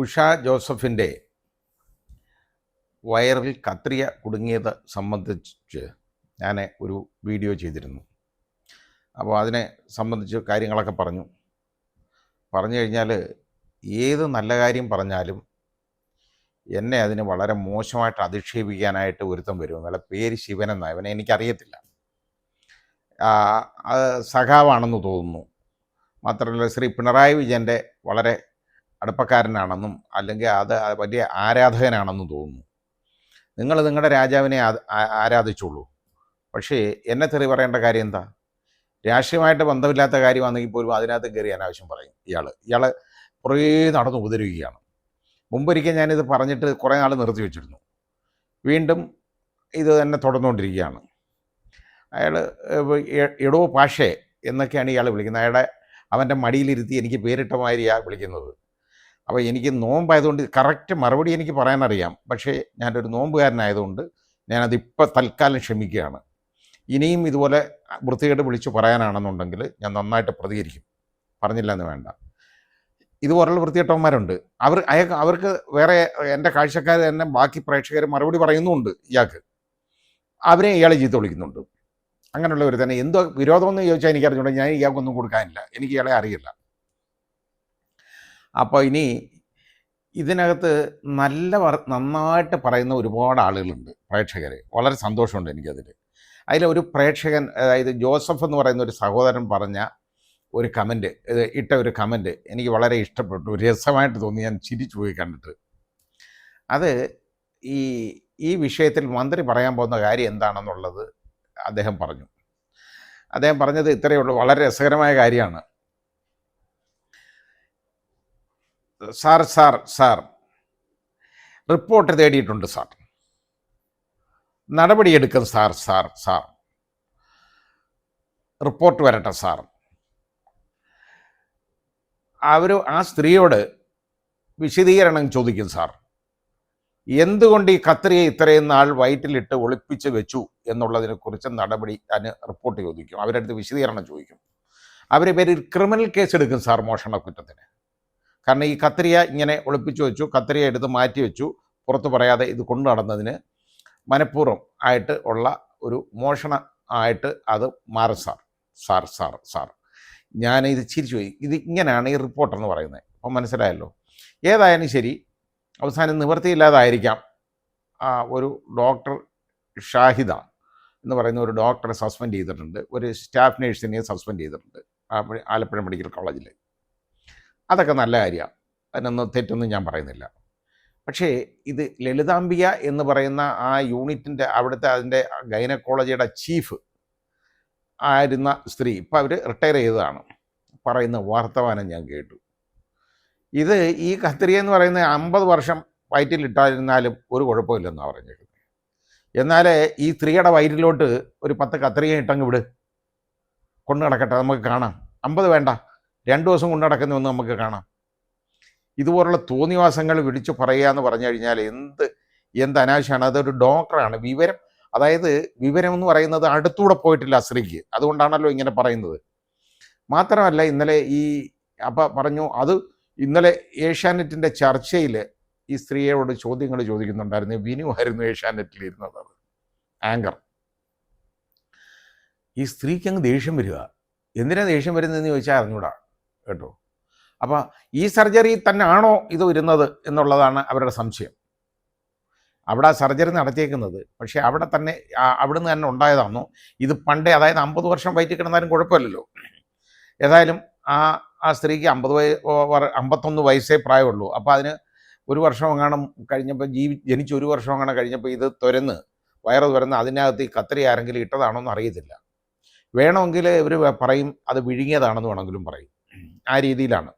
ഉഷ ജോസഫിൻ്റെ വയറിൽ കത്രിക കുടുങ്ങിയത് സംബന്ധിച്ച് ഞാൻ ഒരു വീഡിയോ ചെയ്തിരുന്നു. അപ്പോൾ അതിനെ സംബന്ധിച്ച് കാര്യങ്ങളൊക്കെ പറഞ്ഞു കഴിഞ്ഞാൽ ഏത് നല്ല കാര്യം പറഞ്ഞാലും എന്നെ അതിന് വളരെ മോശമായിട്ട് അധിക്ഷേപിക്കാനായിട്ട് ഒരുത്തം വരും. നല്ല പേര് ശിവനെന്നാണ്, അവനെ എനിക്കറിയത്തില്ല. അത് സഖാവാണെന്ന് തോന്നുന്നു. മാത്രമല്ല ശ്രീ പിണറായി വിജയൻ്റെ വളരെ അടുപ്പക്കാരനാണെന്നും അല്ലെങ്കിൽ അത് വലിയ ആരാധകനാണെന്നും തോന്നുന്നു. നിങ്ങൾ നിങ്ങളുടെ രാജാവിനെ ആരാധിച്ചുള്ളൂ. പക്ഷേ എന്നെ തെറി പറയേണ്ട കാര്യം എന്താ? രാഷ്ട്രീയമായിട്ട് ബന്ധമില്ലാത്ത കാര്യമാണെങ്കിൽ പോലും അതിനകത്ത് കയറി അനാവശ്യം പറയും. ഇയാൾ കുറേ നടന്ന് ഉപദ്രവിക്കുകയാണ്. മുമ്പൊരിക്കൽ ഞാനിത് പറഞ്ഞിട്ട് കുറേ നാൾ നിർത്തി വെച്ചിരുന്നു. വീണ്ടും ഇത് തന്നെ തുടർന്നുകൊണ്ടിരിക്കുകയാണ്. അയാൾ എടോ പാഷേ എന്നൊക്കെയാണ് ഇയാൾ വിളിക്കുന്നത്. അവൻ്റെ മടിയിലിരുത്തി എനിക്ക് പേരിട്ട മാതിരിയാണ് വിളിക്കുന്നത്. അപ്പോൾ എനിക്ക് നോമ്പായതുകൊണ്ട് കറക്റ്റ് മറുപടി എനിക്ക് പറയാനറിയാം. പക്ഷേ ഞാനൊരു നോമ്പുകാരനായതുകൊണ്ട് ഞാനതിപ്പോൾ തൽക്കാലം ക്ഷമിക്കുകയാണ്. ഇനിയും ഇതുപോലെ വൃത്തികേട് വിളിച്ച് പറയാനാണെന്നുണ്ടെങ്കിൽ ഞാൻ നന്നായിട്ട് പ്രതികരിക്കും. പറഞ്ഞില്ല എന്ന് വേണ്ട. ഇതുപോലുള്ള വൃത്തികെട്ടവന്മാരുണ്ട്. അവർക്ക് വേറെ എൻ്റെ കാഴ്ചക്കാർ തന്നെ ബാക്കി പ്രേക്ഷകർ മറുപടി പറയുന്നുമുണ്ട്. ഇയാൾക്ക് അവരെ ഇയാളെ ചീത്ത വിളിക്കുന്നുണ്ട്. അങ്ങനെയുള്ളവർ തന്നെ എന്തോ വിരോധമെന്ന് ചോദിച്ചാൽ എനിക്കറിഞ്ഞുകൊണ്ട് ഞാൻ ഇയാൾക്കൊന്നും കൊടുക്കാനില്ല. എനിക്ക് ഇയാളെ അറിയില്ല. അപ്പോൾ ഇനി ഇതിനകത്ത് നന്നായിട്ട് പറയുന്ന ഒരുപാട് ആളുകളുണ്ട്, പ്രേക്ഷകർ. വളരെ സന്തോഷമുണ്ട് എനിക്കതിൽ. അതിലൊരു പ്രേക്ഷകൻ, അതായത് ജോസഫ് എന്ന് പറയുന്ന ഒരു സഹോദരൻ പറഞ്ഞ ഒരു കമൻറ്റ്, ഇട്ട ഒരു കമൻറ്റ് എനിക്ക് വളരെ ഇഷ്ടപ്പെട്ടു, രസമായിട്ട് തോന്നി. ഞാൻ ചിരിച്ചു പോയി കണ്ടിട്ട്. അത് ഈ വിഷയത്തിൽ മന്ത്രി പറയാൻ പോകുന്ന കാര്യം എന്താണെന്നുള്ളത് അദ്ദേഹം പറഞ്ഞു. അദ്ദേഹം പറഞ്ഞത് ഇത്രയേ ഉള്ളൂ, വളരെ രസകരമായ കാര്യമാണ്. സാർ റിപ്പോർട്ട് തേടിയിട്ടുണ്ട് സാർ, നടപടിയെടുക്കും സാർ റിപ്പോർട്ട് വരട്ടെ സാർ. ആ സ്ത്രീയോട് വിശദീകരണം ചോദിക്കും സാർ. എന്തുകൊണ്ട് ഈ കത്രിയെ ഇത്രയും നാൾ വയറ്റിലിട്ട് ഒളിപ്പിച്ച് വെച്ചു എന്നുള്ളതിനെക്കുറിച്ച് റിപ്പോർട്ട് ചോദിക്കും. അവരടുത്ത് വിശദീകരണം ചോദിക്കും. അവരെ പേരിൽ ക്രിമിനൽ കേസ് എടുക്കും സാർ, മോഷണ കുറ്റത്തിന്. കാരണം ഈ കത്രിയ ഇങ്ങനെ ഒളിപ്പിച്ചു വെച്ചു, കത്രിയ എടുത്ത് മാറ്റി വെച്ചു, പുറത്ത് പറയാതെ ഇത് കൊണ്ടു നടന്നതിന് മനഃപൂർവ്വം ആയിട്ട് ഉള്ള ഒരു മോഷണ ആയിട്ട് അത് മാറും സാർ. ഞാനിത് ചിരിച്ചു പോയി. ഇത് ഇങ്ങനെയാണ് ഈ റിപ്പോർട്ടെന്ന് പറയുന്നത്. അപ്പം മനസ്സിലായല്ലോ. ഏതായാലും ശരി, അവസാനം നിവൃത്തിയില്ലാതായിരിക്കാം ഒരു ഡോക്ടർ ഷാഹിദ എന്ന് പറയുന്ന ഒരു ഡോക്ടറെ സസ്പെൻഡ് ചെയ്തിട്ടുണ്ട്. ഒരു സ്റ്റാഫ് നേഴ്സിനെ സസ്പെൻഡ് ചെയ്തിട്ടുണ്ട് ആലപ്പുഴ മെഡിക്കൽ കോളേജിൽ. അതൊക്കെ നല്ല കാര്യമാണ്, അതിനൊന്നും തെറ്റൊന്നും ഞാൻ പറയുന്നില്ല. പക്ഷേ ഇത് ലളിതാംബിക എന്ന് പറയുന്ന ആ യൂണിറ്റിൻ്റെ അതിൻ്റെ ഗൈനക്കോളജിയുടെ ചീഫ് ആയിരുന്ന സ്ത്രീ ഇപ്പം അവർ റിട്ടയർ ചെയ്തതാണ്. പറയുന്ന വർത്തമാനം ഞാൻ കേട്ടു. ഇത് ഈ കത്രിക എന്ന് പറയുന്നത് 50 വർഷം വയറ്റിലിട്ടായിരുന്നാലും ഒരു കുഴപ്പമില്ലെന്നാണ് പറഞ്ഞേക്കുന്നത്. എന്നാൽ ഈ സ്ത്രീയുടെ വയറ്റിലോട്ട് ഒരു 10 കത്രിക ഇട്ടങ്ങ് വിട്, കൊണ്ടു നടക്കട്ടെ, നമുക്ക് കാണാം. 50 വേണ്ട, 2 ദിവസം കൊണ്ടു നടക്കുന്നതൊന്ന് നമുക്ക് കാണാം. ഇതുപോലുള്ള തോന്നിവാസങ്ങൾ വിളിച്ചു പറയുക എന്ന് പറഞ്ഞു കഴിഞ്ഞാൽ എന്ത് അനാവശ്യമാണ്. അതൊരു ഡോക്ടറാണ്. വിവരം എന്ന് പറയുന്നത് അടുത്തൂടെ പോയിട്ടില്ല സ്ത്രീക്ക്, അതുകൊണ്ടാണല്ലോ ഇങ്ങനെ പറയുന്നത്. മാത്രമല്ല ഇന്നലെ പറഞ്ഞു, അത് ഇന്നലെ ഏഷ്യാനെറ്റിൻ്റെ ചർച്ചയിൽ ഈ സ്ത്രീയോട് ചോദ്യങ്ങൾ ചോദിക്കുന്നുണ്ടായിരുന്നു. വിനു ആയിരുന്നു ഏഷ്യാനെറ്റിലിരുന്നത്, ആങ്കർ. ഈ സ്ത്രീക്ക് അങ്ങ് ദേഷ്യം വരിക. എന്തിനാണ് ദേഷ്യം വരുന്നതെന്ന് ചോദിച്ചാൽ അറിഞ്ഞൂടാ കേട്ടോ. അപ്പോൾ ഈ സർജറി തന്നെ ആണോ ഇത് വരുന്നത് എന്നുള്ളതാണ് അവരുടെ സംശയം. അവിടെ സർജറി നടത്തിയേക്കുന്നത്, പക്ഷേ അവിടുന്ന് തന്നെ ഉണ്ടായതാണോ ഇത് പണ്ടേ, അതായത് 50 വർഷം വയറ്റിൽ കിടന്നാലും കുഴപ്പമില്ലല്ലോ. ഏതായാലും ആ സ്ത്രീക്ക് 51 വയസ്സേ പ്രായമുള്ളൂ. അപ്പോൾ അതിന് 1 വർഷം എങ്ങാനും കഴിഞ്ഞപ്പോൾ ജനിച്ച് 1 വർഷം എങ്ങാനും കഴിഞ്ഞപ്പോൾ ഇത് വയറ് തുറന്ന് അതിനകത്ത് ഈ കത്രി ആരെങ്കിലും ഇട്ടതാണോ എന്ന് അറിയത്തില്ല. വേണമെങ്കിൽ ഇവർ പറയും അത് വിഴുങ്ങിയതാണെന്ന് വേണമെങ്കിലും പറയും. ആ രീതിയിലാണ്.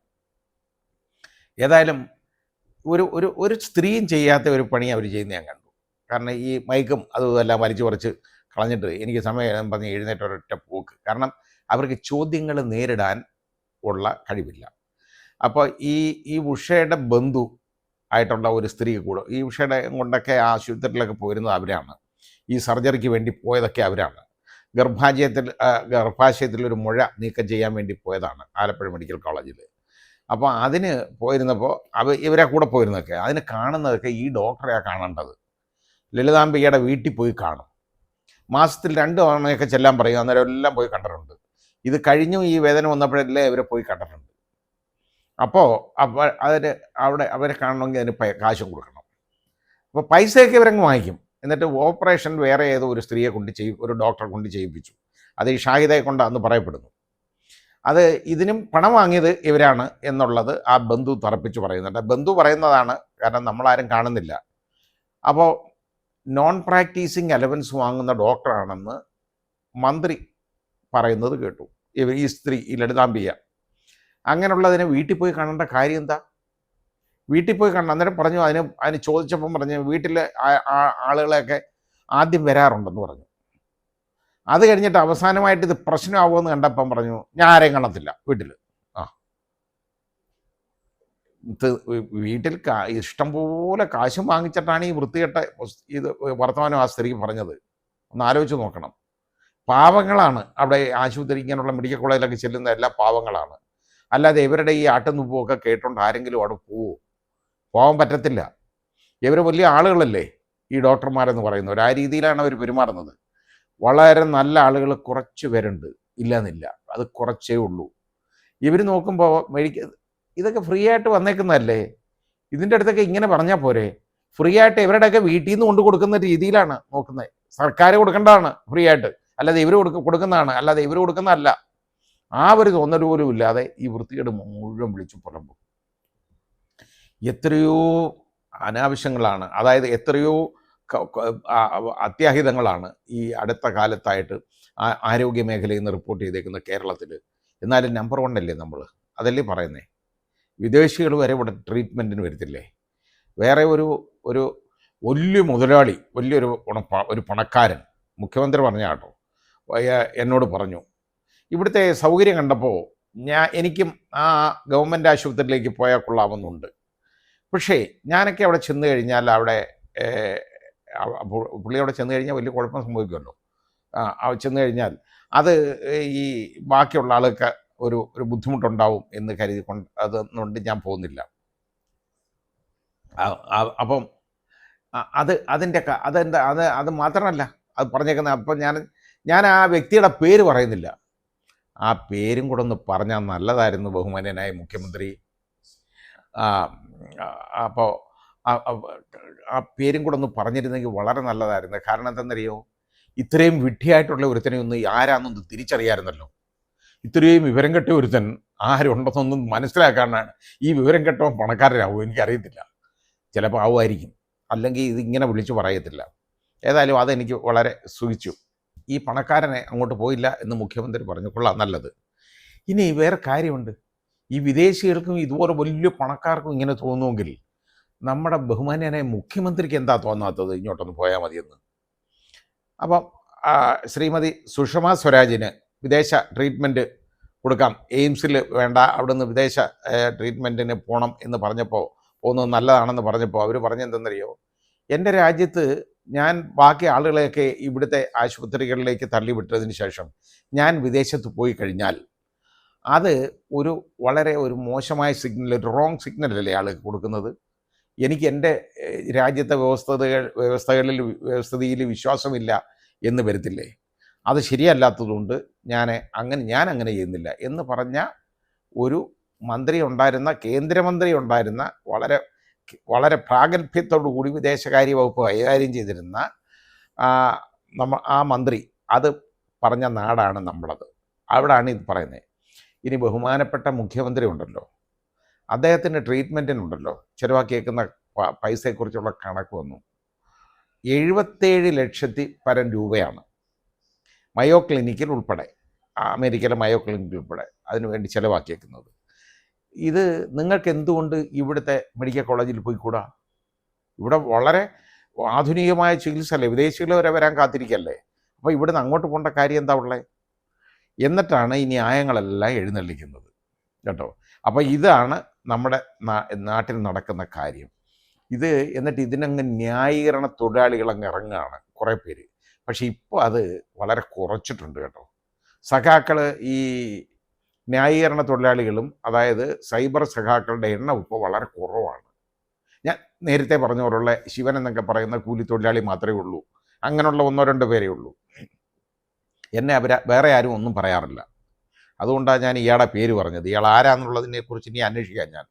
ഏതായാലും ഒരു സ്ത്രീയും ചെയ്യാത്ത ഒരു പണി അവർ ചെയ്യുന്നത് ഞാൻ കണ്ടു. കാരണം ഈ മൈക്കും അതുമെല്ലാം വലിച്ചു കുറച്ച് കളഞ്ഞിട്ട് എനിക്ക് സമയം പറഞ്ഞ് എഴുന്നേറ്റ് ഒരൊറ്റ പോക്ക്. കാരണം അവർക്ക് ചോദ്യങ്ങൾ നേരിടാൻ ഉള്ള കഴിവില്ല. അപ്പോൾ ഈ ഉഷയുടെ ബന്ധു ആയിട്ടുള്ള ഒരു സ്ത്രീ കൂടെ, ഈ ഉഷയുടെ കൊണ്ടൊക്കെ ആശുപത്രിയിലൊക്കെ പോയിരുന്നത് അവരാണ്. ഈ സർജറിക്ക് വേണ്ടി പോയതൊക്കെ അവരാണ്. ഗർഭാശയത്തിൽ ഒരു മുഴ നീക്കം ചെയ്യാൻ വേണ്ടി പോയതാണ് ആലപ്പുഴ മെഡിക്കൽ കോളേജിൽ. അപ്പോൾ അതിന് പോയിരുന്നപ്പോൾ ഇവരെ കൂടെ പോയിരുന്നതൊക്കെ അതിന് കാണുന്നതൊക്കെ ഈ ഡോക്ടറെയാണ് കാണേണ്ടത്. ലളിതാംബികയുടെ വീട്ടിൽ പോയി കാണും. മാസത്തിൽ 2 തവണയൊക്കെ ചെല്ലാൻ പറയും. അന്നേരം എല്ലാം പോയി കണ്ടിട്ടുണ്ട്. ഇത് കഴിഞ്ഞു ഈ വേദന വന്നപ്പോഴല്ലേ ഇവരെ പോയി കണ്ടിട്ടുണ്ട്. അപ്പോൾ അതിന് അവിടെ അവരെ കാണണമെങ്കിൽ അതിന് കാശും കൊടുക്കണം. അപ്പോൾ പൈസയൊക്കെ ഇവരങ്ങ് വാങ്ങിക്കും. എന്നിട്ട് ഓപ്പറേഷൻ വേറെ ഏതോ ഒരു സ്ത്രീയെ കൊണ്ട് ഒരു ഡോക്ടറെ കൊണ്ട് ചെയ്യിപ്പിച്ചു. അത് ഈ ഷാഹിദയെ കൊണ്ടാന്ന് പറയപ്പെടുന്നു. അത് ഇതിനും പണം വാങ്ങിയത് ഇവരാണ് എന്നുള്ളത് ആ ബന്ധു തറപ്പിച്ച് പറയുന്നുണ്ട്. ബന്ധു പറയുന്നതാണ്, കാരണം നമ്മളാരും കാണുന്നില്ല. അപ്പോൾ നോൺ പ്രാക്ടീസിങ് അലവൻസ് വാങ്ങുന്ന ഡോക്ടറാണെന്ന് മന്ത്രി പറയുന്നത് കേട്ടു. ഈ സ്ത്രീ, ഈ ലളിതാംബിക. അങ്ങനെയുള്ളതിനെ വീട്ടിൽ പോയി കാണേണ്ട കാര്യം എന്താ? വീട്ടിൽ പോയി കണ്ട അന്നേരം പറഞ്ഞു, അതിന് ചോദിച്ചപ്പം പറഞ്ഞു വീട്ടിലെ ആളുകളെയൊക്കെ ആദ്യം വരാറുണ്ടെന്ന് പറഞ്ഞു. അത് കഴിഞ്ഞിട്ട് അവസാനമായിട്ട് ഇത് പ്രശ്നമാകുമെന്ന് കണ്ടപ്പം പറഞ്ഞു ഞാൻ ആരെയും കാണത്തില്ല വീട്ടിൽ. വീട്ടിൽ ഇഷ്ടംപോലെ കാശും വാങ്ങിച്ചിട്ടാണ് ഈ വൃത്തികെട്ട ഇത് വർത്തമാനം ആ സ്ത്രീ പറഞ്ഞത്. ഒന്ന് ആലോചിച്ച് നോക്കണം. പാവങ്ങളാണ് അവിടെ ആശുപത്രി, ഇങ്ങനെയുള്ള മെഡിക്കൽ കോളേജിലൊക്കെ ചെല്ലുന്ന എല്ലാ പാവങ്ങളാണ്. അല്ലാതെ ഇവരുടെ ഈ ആട്ടുന്നുപ്പൊക്കെ കേട്ടോണ്ട് ആരെങ്കിലും അവിടെ പോകാൻ പറ്റത്തില്ല. ഇവർ വലിയ ആളുകളല്ലേ ഈ ഡോക്ടർമാരെന്ന് പറയുന്നവർ. ആ രീതിയിലാണ് അവർ പെരുമാറുന്നത്. വളരെ നല്ല ആളുകൾ കുറച്ച് പേരുണ്ട്, ഇല്ലെന്നില്ല, അത് കുറച്ചേ ഉള്ളൂ. ഇവർ നോക്കുമ്പോൾ ഇതൊക്കെ ഫ്രീ ആയിട്ട് വന്നേക്കുന്നതല്ലേ, ഇതിൻ്റെ അടുത്തൊക്കെ ഇങ്ങനെ പറഞ്ഞാൽ പോരെ? ഫ്രീ ആയിട്ട് ഇവരുടെയൊക്കെ വീട്ടിൽ നിന്ന് കൊണ്ട് കൊടുക്കുന്ന രീതിയിലാണ് നോക്കുന്നത്. സർക്കാർ കൊടുക്കേണ്ടതാണ് ഫ്രീ ആയിട്ട്, അല്ലാതെ ഇവർ കൊടുക്കുന്നതാണ്, അല്ലാതെ ഇവർ കൊടുക്കുന്നതല്ല. ആ ഒരു തോന്നൽ പോലും ഇല്ലാതെ ഈ വൃത്തികേട് മുഴുവൻ വിളിച്ചു പുലമ്പും. എത്രയോ അനാവശ്യങ്ങളാണ്, അതായത് എത്രയോ അത്യാഹിതങ്ങളാണ് ഈ അടുത്ത കാലത്തായിട്ട് ആരോഗ്യ മേഖലയിൽ നിന്ന് റിപ്പോർട്ട് ചെയ്തേക്കുന്ന കേരളത്തിൽ. എന്നാലും നമ്പർ 1 അല്ലേ നമ്മൾ? അതല്ലേ പറയുന്നേ. വിദേശികൾ വരെ ഇവിടെ ട്രീറ്റ്മെൻറ്റിന് വരത്തില്ലേ? വേറെ ഒരു വലിയ മുതലാളി, വലിയൊരു പണക്കാരൻ, മുഖ്യമന്ത്രി പറഞ്ഞ കേട്ടോ, എന്നോട് പറഞ്ഞു ഇവിടുത്തെ സൗകര്യം കണ്ടപ്പോൾ എനിക്കും ആ ഗവൺമെൻറ് ആശുപത്രിയിലേക്ക് പോയാൽ കൊള്ളാമെന്നുണ്ട്. പക്ഷേ ഞാനൊക്കെ അവിടെ ചെന്ന് കഴിഞ്ഞാൽ പുള്ളി അവിടെ ചെന്ന് കഴിഞ്ഞാൽ വലിയ കുഴപ്പം സംഭവിക്കുമല്ലോ. ചെന്ന് കഴിഞ്ഞാൽ അത് ഈ ബാക്കിയുള്ള ആൾക്ക് ഒരു ബുദ്ധിമുട്ടുണ്ടാവും എന്ന് കരുതി അതൊന്നുകൊണ്ട് ഞാൻ പോകുന്നില്ല. അപ്പം അത് മാത്രമല്ല അത് പറഞ്ഞേക്കുന്നത്. അപ്പം ഞാൻ ആ വ്യക്തിയുടെ പേര് പറയുന്നില്ല. ആ പേരും കൂടെ ഒന്ന് പറഞ്ഞാൽ നല്ലതായിരുന്നു ബഹുമാന്യനായ മുഖ്യമന്ത്രി. അപ്പോൾ ആ പേരും കൂടെ ഒന്ന് പറഞ്ഞിരുന്നെങ്കിൽ വളരെ നല്ലതായിരുന്നു. കാരണം എന്തെന്നറിയോ, ഇത്രയും വിഡ്ഢിയായിട്ടുള്ള ഒരുത്തനെ ഒന്ന് ആരാന്നൊന്ന് തിരിച്ചറിയാമായിരുന്നല്ലോ. ഇത്രയും വിവരം കെട്ടിയ ഒരുത്തൻ ആരുണ്ടെന്നൊന്നും മനസ്സിലാക്കാനാണ്. ഈ വിവരം കെട്ടവൻ പണക്കാരനാവും, എനിക്കറിയത്തില്ല, ചിലപ്പോൾ ആവുമായിരിക്കും, അല്ലെങ്കിൽ ഇതിങ്ങനെ വിളിച്ചു പറയത്തില്ല. ഏതായാലും അതെനിക്ക് വളരെ സുഖിച്ചു. ഈ പണക്കാരനെ അങ്ങോട്ട് പോയില്ല എന്ന് മുഖ്യമന്ത്രി പറഞ്ഞു, കൊള്ളാം, നല്ലത്. ഇനി വേറെ കാര്യമുണ്ട്. ഈ വിദേശികൾക്കും ഇതുപോലെ വലിയ പണക്കാർക്കും ഇങ്ങനെ തോന്നുമെങ്കിൽ നമ്മുടെ ബഹുമാന്യനായ മുഖ്യമന്ത്രിക്ക് എന്താ തോന്നാത്തത് ഇങ്ങോട്ടൊന്ന് പോയാൽ മതിയെന്ന്? അപ്പം ശ്രീമതി സുഷമ സ്വരാജിന് വിദേശ ട്രീറ്റ്മെൻറ്റ് കൊടുക്കാം, എയിംസിൽ വേണ്ട, അവിടുന്ന് വിദേശ ട്രീറ്റ്മെൻറ്റിന് പോകണം എന്ന് പറഞ്ഞപ്പോൾ, പോകുന്നത് നല്ലതാണെന്ന് പറഞ്ഞപ്പോൾ അവർ പറഞ്ഞെന്തെന്നറിയോ, എൻ്റെ രാജ്യത്ത് ഞാൻ ബാക്കി ആളുകളെയൊക്കെ ഇവിടുത്തെ ആശുപത്രികളിലേക്ക് തള്ളിവിട്ടതിന് ശേഷം ഞാൻ വിദേശത്ത് പോയി കഴിഞ്ഞാൽ അത് വളരെ മോശമായ സിഗ്നൽ, ഒരു റോങ് സിഗ്നലല്ലേ ആൾ കൊടുക്കുന്നത്. എനിക്ക് എൻ്റെ രാജ്യത്തെ വ്യവസ്ഥയിൽ വിശ്വാസമില്ല എന്ന് വരത്തില്ലേ? അത് ശരിയല്ലാത്തതുകൊണ്ട് ഞാൻ അങ്ങനെ ചെയ്യുന്നില്ല എന്ന് പറഞ്ഞ ഒരു മന്ത്രി ഉണ്ടായിരുന്ന, കേന്ദ്രമന്ത്രി ഉണ്ടായിരുന്ന, വളരെ പ്രാഗൽഭ്യത്തോടു കൂടി വിദേശകാര്യ വകുപ്പ് കൈകാര്യം ചെയ്തിരുന്ന ആ മന്ത്രി അത് പറഞ്ഞ നാടാണ് നമ്മളത്. അവിടാണ് ഇത് പറയുന്നത്. ഇനി ബഹുമാനപ്പെട്ട മുഖ്യമന്ത്രി ഉണ്ടല്ലോ, അദ്ദേഹത്തിൻ്റെ ട്രീറ്റ്മെൻറ്റിനുണ്ടല്ലോ ചിലവാക്കിയേക്കുന്ന പൈസയെക്കുറിച്ചുള്ള കണക്ക് വന്നു. 77 ലക്ഷത്തിൽ പരം രൂപയാണ് മയോ ക്ലിനിക്കിൽ ഉൾപ്പെടെ, അമേരിക്കയിലെ മയോ ക്ലിനിക്കിൽ ഉൾപ്പെടെ അതിനുവേണ്ടി ചിലവാക്കിയേക്കുന്നത്. ഇത് നിങ്ങൾക്ക് എന്തുകൊണ്ട് ഇവിടുത്തെ മെഡിക്കൽ കോളേജിൽ പോയിക്കൂടാ? ഇവിടെ വളരെ ആധുനികമായ ചികിത്സയല്ലേ, വിദേശികൾ വരെ വരാൻ കാത്തിരിക്കല്ലേ. അപ്പോൾ ഇവിടുന്ന് അങ്ങോട്ട് പോകേണ്ട കാര്യം എന്താ ഉള്ളത്? എന്നിട്ടാണ് ഈ ന്യായങ്ങളെല്ലാം എഴുന്നള്ളിക്കുന്നത് കേട്ടോ. അപ്പോൾ ഇതാണ് നമ്മുടെ നാട്ടിൽ നടക്കുന്ന കാര്യം. എന്നിട്ട് ഇതിനങ്ങ് ന്യായീകരണ തൊഴിലാളികളങ്ങ് ഇറങ്ങുകയാണ് കുറേ പേര്. പക്ഷേ ഇപ്പോൾ അത് വളരെ കുറച്ചിട്ടുണ്ട് കേട്ടോ. സഖാക്കൾ ഈ ന്യായീകരണ തൊഴിലാളികളും അതായത് സൈബർ സഖാക്കളുടെ എണ്ണം ഇപ്പോൾ വളരെ കുറവാണ്. ഞാൻ നേരത്തെ പറഞ്ഞ പോലുള്ള ശിവൻ എന്നൊക്കെ പറയുന്ന കൂലിത്തൊഴിലാളി മാത്രമേ ഉള്ളൂ. അങ്ങനെയുള്ള 1-2 പേരേ ഉള്ളൂ. എന്നെ വേറെ ആരും ഒന്നും പറയാറില്ല. അതുകൊണ്ടാണ് ഞാൻ ഇയാളുടെ പേര് പറഞ്ഞത്. ഇയാൾ ആരാന്നുള്ളതിനെക്കുറിച്ച് ഇനി അന്വേഷിക്കാം ഞാൻ.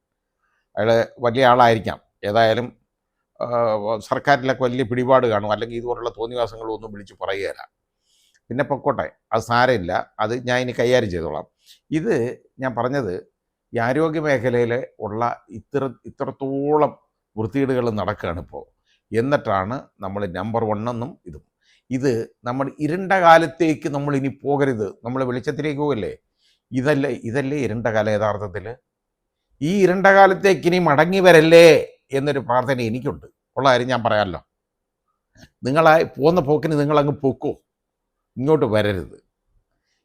അയാൾ വലിയ ആളായിരിക്കാം. ഏതായാലും സർക്കാരിലൊക്കെ വലിയ പിടിപാട് കാണും, അല്ലെങ്കിൽ ഇതുപോലുള്ള തോന്നിവാസങ്ങളും ഒന്നും വിളിച്ച് പറയുകയില്ല. പിന്നെ പൊക്കോട്ടെ, അത് സാരമില്ല, അത് ഞാൻ ഇനി കൈകാര്യം ചെയ്തോളാം. ഇത് ഞാൻ പറഞ്ഞത് ഈ ആരോഗ്യ മേഖലയിൽ ഉള്ള ഇത്രത്തോളം വൃത്തികേടുകൾ നടക്കുകയാണ് ഇപ്പോൾ. എന്നിട്ടാണ് നമ്മൾ നമ്പർ 1 എന്നും ഇതും. ഇത് നമ്മൾ ഇരുണ്ട കാലത്തേക്ക് നമ്മൾ ഇനി പോകരുത്, നമ്മൾ വെളിച്ചത്തിലേക്ക് പോകല്ലേ. ഇതല്ലേ ഇരുണ്ട കാലം യഥാർത്ഥത്തിൽ. ഈ ഇരുണ്ട കാലത്തേക്ക് ഇനി മടങ്ങി വരല്ലേ എന്നൊരു പ്രാർത്ഥന എനിക്കുണ്ട്. ഉള്ള കാര്യം ഞാൻ പറയാമല്ലോ. നിങ്ങളായി പോകുന്ന പോക്കിന് നിങ്ങളങ്ങ് പൊക്കോ, ഇങ്ങോട്ട് വരരുത്.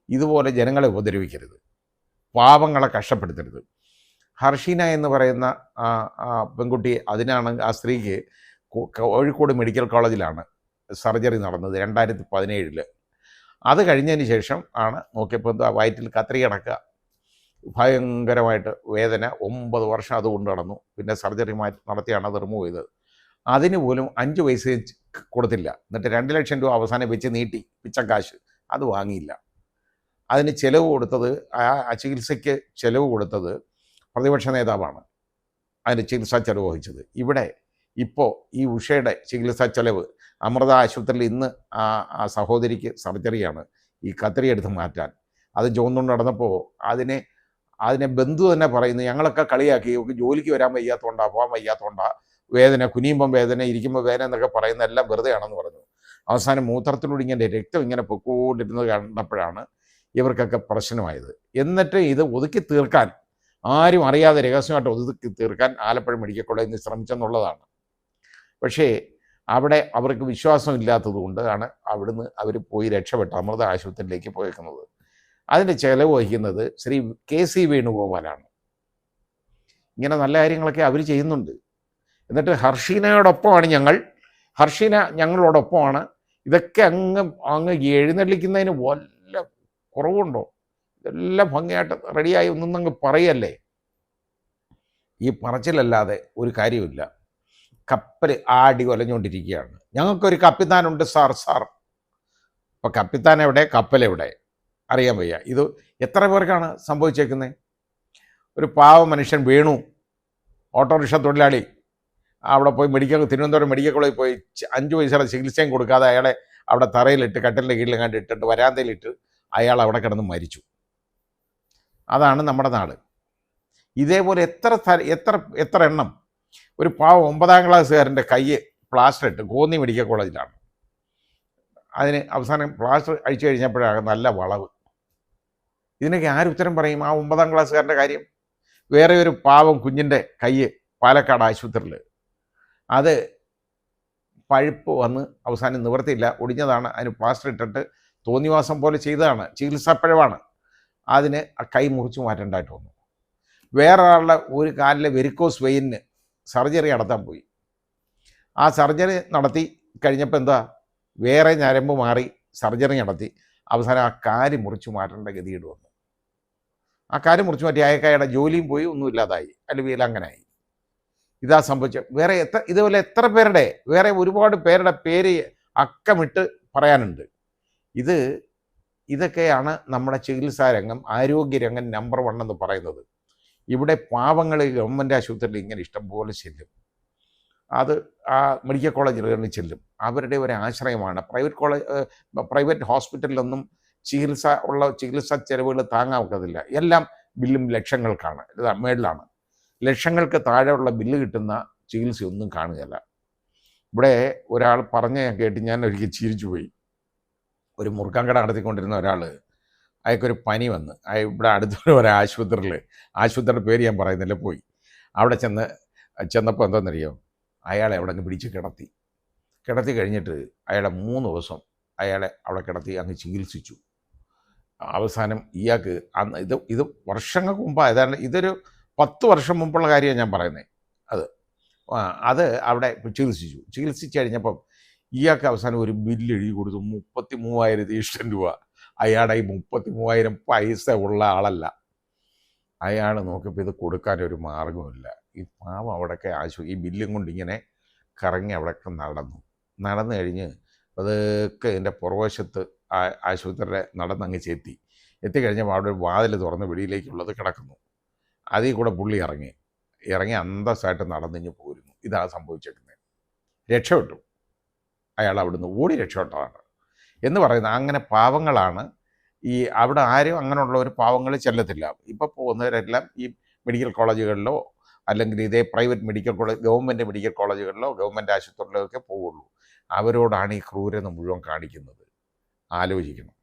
ഇതുപോലെ ജനങ്ങളെ ഉപദ്രവിക്കരുത്, പാവങ്ങളെ കഷ്ടപ്പെടുത്തരുത്. ഹർഷീന എന്ന് പറയുന്ന പെൺകുട്ടി, അതിനാണ് ആ സ്ത്രീക്ക് കോഴിക്കോട് മെഡിക്കൽ കോളേജിലാണ് സർജറി നടന്നത് 2017. അത് കഴിഞ്ഞതിന് ശേഷം ആണ് നോക്കിയപ്പോൾ എന്താ വയറ്റിൽ കത്രിക കിടക്കുക, ഭയങ്കരമായിട്ട് വേദന. 9 വർഷം അതുകൊണ്ട് നടന്നു. പിന്നെ സർജറി നടത്തിയാണ് അത് റിമൂവ് ചെയ്തത്. അതിന് പോലും 5 പൈസ കൊടുത്തില്ല. എന്നിട്ട് 2 ലക്ഷം രൂപ അവസാനം വെച്ച് നീട്ടി, പിച്ചക്കാശ്. അത് വാങ്ങിയില്ല. അതിന് ചിലവ് കൊടുത്തത്, ആ ചികിത്സയ്ക്ക് ചിലവ് കൊടുത്തത് പ്രതിപക്ഷ നേതാവാണ് അതിന് ചികിത്സാ ചെലവ് വഹിച്ചത്. ഇവിടെ ഇപ്പോൾ ഈ ഉഷയുടെ ചികിത്സാ ചെലവ് അമൃത ആശുപത്രിയിൽ ഇന്ന് ആ സഹോദരിക്ക് സർജറിയാണ്, ഈ കത്രി എടുത്ത് മാറ്റാൻ. അത് ചുവന്നുകൊണ്ട് നടന്നപ്പോൾ അതിനെ ബന്ധു തന്നെ പറയുന്നു, ഞങ്ങളൊക്കെ കളിയാക്കി, ജോലിക്ക് വരാൻ വയ്യാത്തോണ്ടാ, പോകാൻ വയ്യാത്തോണ്ടാ, വേദന, കുനിയുമ്പം വേദന, ഇരിക്കുമ്പോൾ വേദന എന്നൊക്കെ പറയുന്ന എല്ലാം വെറുതെയാണെന്ന് പറഞ്ഞു. അവസാനം മൂത്രത്തിലൂടെ ഇങ്ങനെ രക്തം ഇങ്ങനെ പൊക്കോണ്ടിരുന്നത് കണ്ടപ്പോഴാണ് ഇവർക്കൊക്കെ പ്രശ്നമായത്. എന്നിട്ട് ഇത് ഒതുക്കി തീർക്കാൻ, ആരും അറിയാതെ രഹസ്യമായിട്ട് ഒതുക്കി തീർക്കാൻ ആലപ്പുഴ മെഡിക്കൽ കോളേജിൽ നിന്ന് ശ്രമിച്ചെന്നുള്ളതാണ്. പക്ഷേ അവിടെ അവർക്ക് വിശ്വാസം ഇല്ലാത്തത് കൊണ്ടാണ് അവിടുന്ന് അവർ പോയി രക്ഷപ്പെട്ട് അമൃത ആശുപത്രിയിലേക്ക് പോയേക്കുന്നത്. അതിൻ്റെ ചെലവ് വഹിക്കുന്നത് ശ്രീ KC വേണുഗോപാലാണ്. ഇങ്ങനെ നല്ല കാര്യങ്ങളൊക്കെ അവർ ചെയ്യുന്നുണ്ട്. എന്നിട്ട് ഹർഷീന ഞങ്ങളോടൊപ്പമാണ്. ഇതൊക്കെ അങ്ങ് എഴുന്നള്ളിക്കുന്നതിന് വല്ല കുറവുണ്ടോ? ഇതെല്ലാം ഭംഗിയായിട്ട് റെഡിയായി ഒന്നങ്ങ് പറയല്ലേ. ഈ പറച്ചിലല്ലാതെ ഒരു കാര്യമില്ല. കപ്പൽ ആടി കൊലഞ്ഞുകൊണ്ടിരിക്കുകയാണ്. ഞങ്ങൾക്കൊരു കപ്പിത്താനുണ്ട് സാർ. അപ്പോൾ കപ്പിത്താൻ എവിടെ, കപ്പലെവിടെ അറിയാൻ വയ്യ. ഇത് എത്ര പേർക്കാണ് സംഭവിച്ചേക്കുന്നത്? ഒരു പാവ മനുഷ്യൻ വേണു, ഓട്ടോറിക്ഷ തൊഴിലാളി, അവിടെ പോയി തിരുവനന്തപുരം മെഡിക്കൽ കോളേജിൽ പോയി 5 പൈസയുടെ ചികിത്സയും കൊടുക്കാതെ അയാളെ അവിടെ തറയിലിട്ട്, കട്ടിലിൻ്റെ കീഴിൽ കണ്ടിട്ടിട്ട് വരാന്തയിലിട്ട് അയാൾ അവിടെ കിടന്ന് മരിച്ചു. അതാണ് നമ്മുടെ നാട്. ഇതേപോലെ എത്ര എണ്ണം. ഒരു പാവം 9ാം ക്ലാസ്സുകാരൻ്റെ കയ്യ് പ്ലാസ്റ്റർ ഇട്ട് കോന്നി മെഡിക്കൽ കോളേജിലാണ്. അതിന് അവസാനം പ്ലാസ്റ്റർ അഴിച്ചു കഴിഞ്ഞപ്പോഴാണ് നല്ല വളവ്. ഇതിനൊക്കെ ആരുത്തരം പറയും? ആ 9ാം ക്ലാസ്സുകാരൻ്റെ കാര്യം. വേറെ ഒരു പാവം കുഞ്ഞിൻ്റെ കയ്യ് പാലക്കാട് ആശുപത്രിയിൽ, അത് പഴുപ്പ് വന്ന് അവസാനം നിവർത്തിയില്ല, ഒടിഞ്ഞതാണ്. അതിന് പ്ലാസ്റ്റർ ഇട്ടിട്ട് തോന്നിവാസം പോലെ ചെയ്തതാണ്, ചികിത്സാപ്പഴവാണ്. അതിന് ആ കൈ മുറിച്ച് മാറ്റേണ്ടതായിട്ട് വന്നു. വേറെ ആളുടെ ഒരു കാലിലെ വെരിക്കോസ് വെയിന് സർജറി നടത്താൻ പോയി. ആ സർജറി നടത്തി കഴിഞ്ഞപ്പോൾ എന്താ, വേറെ ഞരമ്പ് മാറി സർജറി നടത്തി അവസാനം ആ കാല് മുറിച്ച് മാറ്റേണ്ട ഗതികേട് വന്നു. ആ കാല് മുറിച്ച് മാറ്റി അയാൾക്കയുടെ ജോലിയും പോയി, ഒന്നുമില്ലാതായി, അല്ലെങ്കിൽ അങ്ങനെയായി. ഇതാ സംഭവിച്ചത്. ഇതുപോലെ എത്ര പേരുടെ, വേറെ ഒരുപാട് പേരുടെ പേര് അക്കമിട്ട് പറയാനുണ്ട്. ഇതൊക്കെയാണ് നമ്മുടെ ചികിത്സാ രംഗം, ആരോഗ്യരംഗം നമ്പർ 1 എന്ന് പറയുന്നത്. ഇവിടെ പാവങ്ങൾ ഗവൺമെൻറ് ആശുപത്രിയിൽ ഇങ്ങനെ ഇഷ്ടംപോലെ ചെല്ലും. അത് ആ മെഡിക്കൽ കോളേജുകളിൽ ചെല്ലും. അവരുടെ ഒരു ആശ്രയമാണ്. പ്രൈവറ്റ് ഹോസ്പിറ്റലിലൊന്നും ചികിത്സാ ചെലവുകൾ താങ്ങാൻ ഒക്കത്തില്ല. എല്ലാം ബില്ലും ലക്ഷങ്ങൾക്കാണ്, മേളിലാണ്. ലക്ഷങ്ങൾക്ക് താഴെയുള്ള ബില്ല് കിട്ടുന്ന ചികിത്സയൊന്നും കാണുകയില്ല. ഇവിടെ ഒരാൾ പറഞ്ഞ കേട്ട് ഞാൻ ഒരിക്കൽ ചിരിച്ചു പോയി. ഒരു മുറുക്കാൻകട നടത്തിക്കൊണ്ടിരുന്ന ഒരാൾ, അയാൾക്കൊരു പനി വന്ന് ഇവിടെ അടുത്തുള്ള ഒരു ആശുപത്രിയുടെ പേര് ഞാൻ പറയുന്നില്ല, പോയി. അവിടെ ചെന്നപ്പോൾ എന്താണെന്നറിയോ, അയാളെ അവിടെ അങ്ങ് പിടിച്ച് കിടത്തി കഴിഞ്ഞിട്ട് അയാളെ 3 ദിവസം അയാളെ അവിടെ കിടത്തി അങ്ങ് ചികിത്സിച്ചു. അവസാനം ഇയാൾക്ക് ഇത് വർഷങ്ങൾക്ക് മുമ്പ്, ഏതാണ്ട് ഇതൊരു 10 വർഷം മുമ്പുള്ള കാര്യമാണ് ഞാൻ പറയുന്നത്. അത് അവിടെ ചികിത്സിച്ച് കഴിഞ്ഞപ്പം ഇയാൾക്ക് അവസാനം ഒരു ബില്ല് എഴുതി കൊടുത്തു, 33,000 രൂപ. അയാളുടെ ഈ 33,000 പൈസ ഉള്ള ആളല്ല. അയാൾ നോക്കിയപ്പോൾ ഇത് കൊടുക്കാനൊരു മാർഗ്ഗമില്ല. ഈ പാവം അവിടെയൊക്കെ ഈ ബില്ലും കൊണ്ട് ഇങ്ങനെ കറങ്ങി അവിടെയൊക്കെ നടന്നു കഴിഞ്ഞ് പതുക്കെ ഇതിൻ്റെ പുറവശത്ത് ആശുപത്രിയുടെ നടന്നങ്ങ് എത്തിക്കഴിഞ്ഞപ്പോൾ അവിടെ ഒരു വാതിൽ തുറന്ന് വെളിയിലേക്കുള്ളത് കിടക്കുന്നു. അതിൽ കൂടെ പുള്ളി ഇറങ്ങി അന്തസ്സായിട്ട് നടന്നിഞ്ഞ് പോരുന്നു. ഇതാണ് സംഭവിച്ചേക്കുന്നത്. രക്ഷപ്പെട്ടു. അയാൾ അവിടുന്ന് ഓടി രക്ഷപ്പെട്ടതാണ് എന്ന് പറയുന്നത്. അങ്ങനെ പാവങ്ങളാണ് അവിടെ ആരും അങ്ങനെയുള്ള ഒരു പാവങ്ങൾ ചെല്ലത്തില്ല. ഇപ്പോൾ പോകുന്നവരെല്ലാം ഈ മെഡിക്കൽ കോളേജുകളിലോ അല്ലെങ്കിൽ ഇതേ private medical college, government medical കോളേജുകളിലോ ഗവൺമെൻറ് ആശുപത്രികളിലോ ഒക്കെ പോവുള്ളൂ. അവരോടാണ് ഈ ക്രൂരത മുഴുവൻ കാണിക്കുന്നത്. ആലോചിക്കണം.